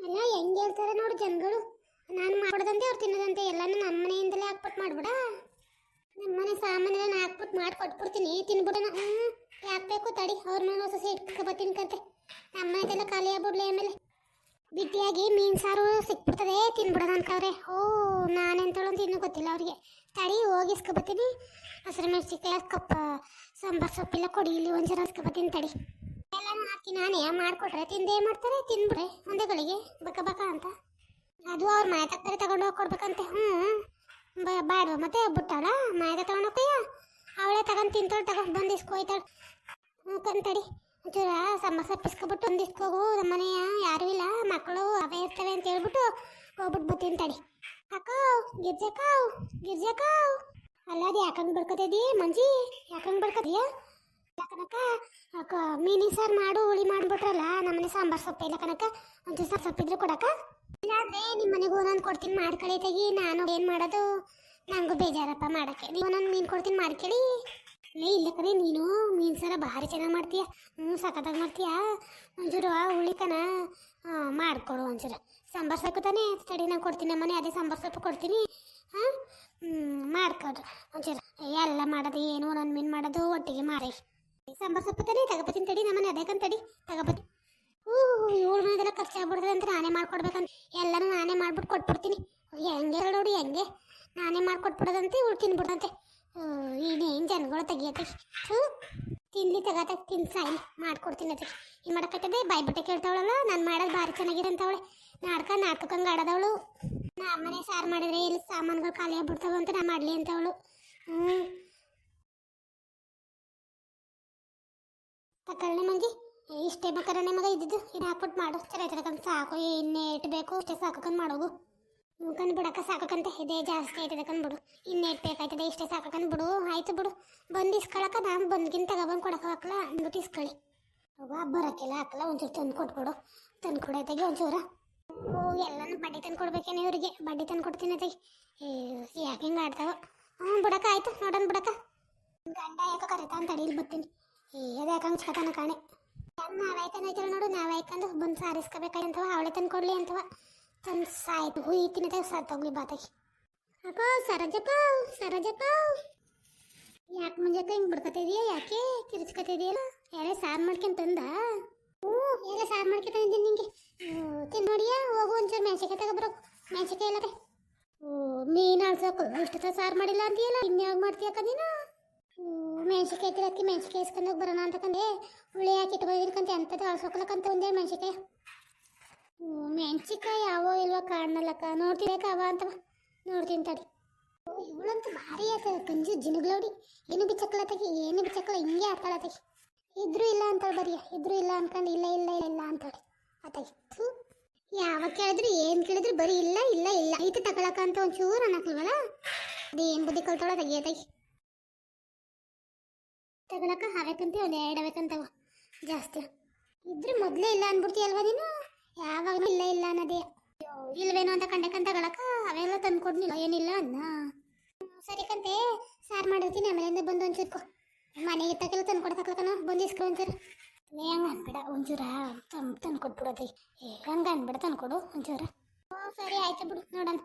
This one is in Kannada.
ಅಲ್ಲ ಹೆಂಗೆ ಹೇಳ್ತಾರೆ ನೋಡು ಜನಗಳು. ನಾನು ಮಾಡೋದಂತೆ ಅವ್ರು ತಿನ್ನೋದಂತೆ ಎಲ್ಲಾನು ನಮ್ಮ ಮನೆಯಿಂದಲೇ ಹಾಕ್ಬಿಟ್ಟು ಮಾಡ್ಬಿಡ. ನಮ್ಮನೆ ಸಾಮಾನೆಲ್ಲ ಹಾಕ್ಬಿಟ್ಟು ಮಾಡಿ ಕೊಟ್ಬಿಡ್ತೀನಿ ತಿನ್ಬಿಡೋಣ. ಯಾಕೆ ಬೇಕು ತಡಿ, ಅವ್ರ ಮೇಲೆ ಹೊಸ ಇಟ್ಕೊಬತ್ತೀನಿ ಕಂತೆ. ನಮ್ಮನೆದೆಲ್ಲ ಖಾಲಿ ಆಗ್ಬಿಡ್ಲಿ. ಆಮೇಲೆ ಬಿಟ್ಟಿಯಾಗಿ ಮೀನು ಸಾರು ಸಿಕ್ಬಿಡ್ತದೆ ತಿನ್ಬಿಡೋಣ ಅನ್ಕವ್ರೆ. ನಾನೆಂತಳು ಅಂತ ಇನ್ನೂ ಗೊತ್ತಿಲ್ಲ ಅವ್ರಿಗೆ. ತಡಿ ಹೋಗಿ ಇಸ್ಕೊಬತ್ತೀನಿ. ಹಸಿರು ಮೆಣಸಿನ್ಕಾಯಿ ಸಾಂಬಾರು ಸೊಪ್ಪಿಲ್ಲ ಕೊಡಿ, ಇಲ್ಲಿ ಒಂದ್ಸಲ ಇಸ್ಕೊಬತ್ತೀನಿ ತಡಿ. ಎಲ್ಲಾನು ಹಾಕಿ ನಾನೇ ಮಾಡಿಕೊಟ್ರೆ ತಿಂದೇ ಮಾಡ್ತಾರೆ, ತಿನ್ಬಿಡ್ರೆ ಒಂದೇ ಗಳಿಗೆ ಬಕ ಅಂತ. ಅದು ಅವ್ರ ಮಾಯ ತಕ್ಕರೆ ತಗೊಂಡು ಹೋಗಿ ಕೊಡ್ಬೇಕಂತೆ. ಬೇಡವ ಮತ್ತೆ ಬಿಟ್ಟಾಳ ಮಾಯದ ತಗೊಂಡೋಕಯ್ಯ, ಅವಳೇ ತಗೊಂಡು ತಿಂತಾಳೆ. ಬಂದು ಇಸ್ಕೊಯ್ತಾಳೆ ಕಂತಡಿ. ಒಂಚೂರ ಸಾಂಬಾರು ಸೊಪ್ಪು ಇಸ್ಕೊಬಿಟ್ಟು ಒಂದು ಇಸ್ಕೋಗು. ನಮ್ಮನೆಯ ಯಾರೂ ಇಲ್ಲ, ಮಕ್ಕಳು ಅವೇ ಇರ್ತವೆ ಅಂತ ಹೇಳ್ಬಿಟ್ಟು ಹೋಗ್ಬಿಟ್ಟು ಬತ್ತೀನಿ ತಡಿ. ಅಕ್ಕೋ ಗಿರ್ಜಾಕಾವ್ ಅಲ್ಲ, ಅದು ಯಾಕಂಗೆ ಬಡ್ಕೊತಿದ್ದೀ ಮಂಜಿ? ಯಾಕಂಗೆ ಬಡ್ಕೊತೀಯ? ಕನಕ ಅಕ್ಕ ಮೀನಿ ಸಾರು ಮಾಡು, ಹುಳಿ ಮಾಡಿಬಿಟ್ರಲ್ಲ ನಮ್ಮನೆ ಸಾಂಬಾರು ಸೊಪ್ಪು ಇಲ್ಲ ಕನಕ. ಒಂಚೂರು ಸಾರು ಸೊಪ್ಪಿದ್ರೆ ಕೊಡಕ್ಕ. ಇಲ್ಲಾಂದ್ರೆ ನಿಮ್ಮ ಮನೆಗೂ ನಾನು ಕೊಡ್ತೀನಿ ಮಾಡ್ಕೊಳ್ಳಿ ತೆಗಿ. ನಾನು ಏನು ಮಾಡೋದು, ನನಗೂ ಬೇಜಾರಪ್ಪ ಮಾಡೋಕ್ಕೆ. ನೀವು ನಾನು ಮೀನು ಕೊಡ್ತೀನಿ ಮಾಡ್ಕೊಳ್ಳಿ. ಇಲ್ಲ ಕಣೆ, ನೀನು ಮೀನು ಸಾರ ಭಾರಿ ಚೆನ್ನಾಗಿ ಮಾಡ್ತೀಯ. ಸಖತ್ತಾಗಿ ಮಾಡ್ತೀಯ. ಒಂಚೂರು ಹುಳಿಕನ ಮಾಡಿಕೊಡು. ಒಂಚೂರು ಸಾಂಬಾರು ಸೊಪ್ಪು ತಾನೇ ತಡಿ, ನಾನು ಕೊಡ್ತೀನಿ. ನಮ್ಮನೆ ಅದೇ ಸಾಂಬಾರು ಸೊಪ್ಪು ಕೊಡ್ತೀನಿ. ಮಾಡ್ಕೊಡ್ರಿ ಒಂಚೂರು. ಎಲ್ಲ ಮಾಡೋದು ಏನು ನನ್ನ ಮೀನು ಮಾಡೋದು ಒಟ್ಟಿಗೆ ಮಾರಿ. ಸಾಂಬಾರು ಸೊಪ್ಪು ತಾನೇ ತಗೋಬತ್ತೀನಿ ತಡಿ. ನಮ್ಮನೆ ಅದೇಕಂತ ತಡಿ ತಗೋಬತ್ತೀನಿ. ಏಳು ಮನೆಗೆಲ್ಲ ಖರ್ಚಾಗ್ಬಿಡ್ತದೆ ಅಂತ ನಾನೇ ಮಾಡ್ಕೊಡ್ಬೇಕಂತ ಎಲ್ಲನೂ ನಾನೇ ಮಾಡ್ಬಿಟ್ಟು ಕೊಟ್ಬಿಡ್ತೀನಿ. ಹೆಂಗೆ ನೋಡಿ ಹೆಂಗೆ ನಾನೇ ಮಾಡ್ಕೊಟ್ಬಿಡೋದಂತೆ, ಇವಳು ತಿನ್ಬಿಡಂತೆ. ಇನ್ನೇನು ಜನಗಳು ತೆಗಿಯತ್ತೆ. ತಿನ್ಲಿ ತಿನ್ ಸಾಯಿ ಮಾಡ್ಕೊಡ್ತೀನಿ ಅದಕ್ಕೆ. ಏನು ಮಾಡೋಕ್ಕೈತದೆ, ಬಾಯ್ಬಿಟ್ಟೆ ಕೇಳ್ತಾವಳಲ್ಲ. ನಾನು ಮಾಡೋದು ಭಾರಿ ಚೆನ್ನಾಗಿದೆ ಅಂತವಳೆ. ನಾಟಕಂಗೆ ಆಡೋದವಳು. ನಮ್ಮನೆ ಸಾರು ಮಾಡಿದ್ರೆ ಇಲ್ಲಿ ಸಾಮಾನುಗಳು ಖಾಲಿ ಆಗ್ಬಿಡ್ತಾವೆ ಅಂತ ನಾನು ಮಾಡಲಿ ಅಂತವಳು. ತಗೊಳ್ಳಿ ಮಂಜಿ, ಇಷ್ಟೇ ಬೇಕಾರೆ ಮಗ ಇದ್ದಿದ್ದು ಇದು ಹಾಕ್ಬಿಟ್ಟು ಮಾಡು. ಚೆನ್ನಾಗಿ ಸಾಕು, ಇನ್ನೇ ಇಟ್ಬೇಕು ಅಷ್ಟೇ ಸಾಕಂದು ಮಾಡೋಗು. ಕಂಡು ಬಿಡಕ್ಕ ಸಾಕಂತೆ. ಇದೇ ಜಾಸ್ತಿ ಆಯ್ತದೆ ಕಂದ್ಬಿಡು. ಇನ್ನೇಟ್ ಬೇಕಾಯ್ತದೆ ಇಷ್ಟೇ ಸಾಕಂದು ಬಿಡು. ಆಯ್ತು ಬಿಡು, ಬಂದು ಇಸ್ಕೊಳಕ್ಕ ನಾನು ಬಂದ್ಗಿಂತ ತಗೊಬಂದು ಕೊಡಕ್ಕೆ ಹಾಕಲ್ಲ ಅಂದ್ಬಿಟ್ಟು ಇಸ್ಕೊಳ್ಳಿ. ಬರೋಕ್ಕೆಲ್ಲ ಹಾಕಲ್ಲ, ಒಂಚೂರು ತಂದು ಕೊಟ್ಬಿಡು. ತಂದು ಕೊಡೈತೆಗೆ ಒಂಚೂರು. ಎಲ್ಲನೂ ಬಡ್ಡಿ ತಂದು ಕೊಡ್ಬೇಕೇನೆ ಇವರಿಗೆ. ಬಡ್ಡಿ ತಂದು ಕೊಡ್ತೀನಿ ತೆಗಿ. ಯಾಕೆ ಹಿಂಗೆ ಆಡ್ತಾವ. ಬಿಡಕ್ಕ ಆಯ್ತು ನೋಡೋಣ ಬಿಡಕ್ಕ. ಗಂಡ ಯಾಕೋ ಕರಿತಾ ಅಂತ ಅಡಿಯಲ್ಲಿ ಬರ್ತೀನಿ. ಅದು ಯಾಕಂಗೆ ಚಕತನ ಕಾಣೆ. ನಾವಾಯ್ತಾನೈತಲ್ಲ ನೋಡು, ನಾವಾಯ್ಕೊಂಡು ಬಂದು ಸಾರಿಸ್ಕೋಬೇಕಾಯ್ತವ. ಅವಳೆ ತಂದು ಕೊಡಲಿ ಅಂತವ. ತಂದು ಸಾಯ್ತು ಹುಯ್ತೀನಿ ಸಾತೋಗ್ಲಿ ಬಾತಾಗಿ. ಅಕ್ಕೋ ಸರೋಜಕ್ಕ ಯಾಕೆ ಮುಂಜಾಕ ಹಿಂಗೆ ಬಿಡ್ಕೊತಿದೀಯ? ಯಾಕೆ ಕಿರಿಚ್ಕೊತಿದೀಯಲ್ಲ? ಎಲ್ಲ ಸಾರು ಮಾಡ್ಕೊಂಡು ತಂದ? ಎಲ್ಲ ಸಾರು ಮಾಡ್ಕೊತಿದ್ದೀನಿ ನಿಂಗೆ. ತಿನ್ನೋಡಿಯಾ ಹೋಗು. ಒಂಚೂರು ಮೆಣಸಿಕಾಯಿ ತಗೊಬರೋಕು. ಮೆಣಸಿಕಾಯಿ ಎಲ್ಲರೆ ಮೀನು ಆಳ್ಸೋಕು. ಇಷ್ಟ ಸಾರು ಮಾಡಿಲ್ಲ ಅಂತೀಯಲ್ಲ, ಇನ್ಯಾವಾಗ ಮಾಡ್ತೀಯಕ್ಕ ನೀನು? ಮೆಣಸಿಕಾಯಿ ತಿಳಕ್ಕೆ ಮೆಣಸಿಕಾಯಿ ಇಸ್ಕೊಂಡೋಗಿ ಬರೋಣ ಅಂತಕಂದೆ. ಹುಳಿ ಹಾಕಿ ಇಟ್ಕೊಂಡಿರ್ಕಂತ ಎಂಥದ್ದು ಆಳ್ಸೋಕಲಕ್ಕಂತ ಒಂದೇ ಮೆಣಸಿಕಾಯಿ. ಮೆಣಸಿಕಾಯಿ ಯಾವೋ ಇಲ್ವ ಕಾಣಲ್ಲಕ್ಕ. ನೋಡ್ತಿರ್ಬೇಕ ಅವ ಅಂತವ. ನೋಡ್ತೀನಿ ತಡಿ. ಇವಳಂತೂ ಭಾರಿ ಆತ ಕಂಜು ಜಿನುಗ್ಲೋಡಿ. ಏನು ಬಿಚ್ಚಕ್ಕಲತ್ತಾಗಿ, ಏನು ಬಿಚ್ಚಕ್ಕಲ್ಲ, ಹಿಂಗೆ ಆಡ್ತಾಳತ್ತಾಗಿ. ಇದ್ರೂ ಇಲ್ಲ ಅಂತಾಳೆ ಬರೀ. ಇದ್ರೂ ಇಲ್ಲ ಅನ್ಕೊಂಡು ಇಲ್ಲ ಇಲ್ಲ ಇಲ್ಲ ಅಂತಾಳೆ ಆತಾಗಿ. ಯಾವಾಗ ಕೇಳಿದ್ರು ಏನು ಕೇಳಿದ್ರು ಬರೀ ಇಲ್ಲ ಇಲ್ಲ ಇಲ್ಲ ಐತೆ ತಗೊಳಕ ಅಂತ ಒಂಚೂರು ಅನ್ನಕ್ಲ್ವಲ್ಲ. ಅದೇನು ಬುದ್ಧಿ ಕಲ್ತಾಳ ತೆಗಿಯತ್ತಾಗಿ. ತಗೊಳಕ ಅವಕ್ಕಂತ ಒಂದು ಎರಡು ಅವಕ್ಕಂತವ ಜಾಸ್ತಿ. ಇದ್ರೆ ಮೊದಲೇ ಇಲ್ಲ ಅಂದ್ಬಿಡ್ತೀಯಲ್ವ ನೀನು. ಯಾವಾಗಲೂ ಇಲ್ಲ ಇಲ್ಲ ಅನ್ನೋದೇ. ಇಲ್ವೇನೋ ಅಂತ ಕಂಡಕಂತ ತಗೊಳಕ ಅವೆಲ್ಲ ತಂದು ಕೊಡ್ನಿಲ್ಲ, ಏನಿಲ್ಲ ಅನ್ನ. ಸರಿ ಕಂತೆ, ಸಾರು ಮಾಡಿರ್ತೀನಿ. ಆಮೇಲಿಂದ ಬಂದು ಒಂಚೂರು ಮನೆಗೆ ಇತ್ತಕ್ಕೆಲ್ಲ ತಂದು ಕೊಡಕ್ಕನ ಬಂದು ಇಸ್ಕೊ ಒಂಚೂರು. ಹಂಗೆ ಅನ್ಬೇಡ, ಒಂಚೂರ ತಂದು ಕೊಟ್ಬಿಡೋದಿ. ಹಂಗೆ ಅನ್ಬೇಡ, ತಂದು ಕೊಡು ಒಂಚೂರು. ಸರಿ ಆಯ್ತು ಬಿಡು, ನೋಡೋಣ.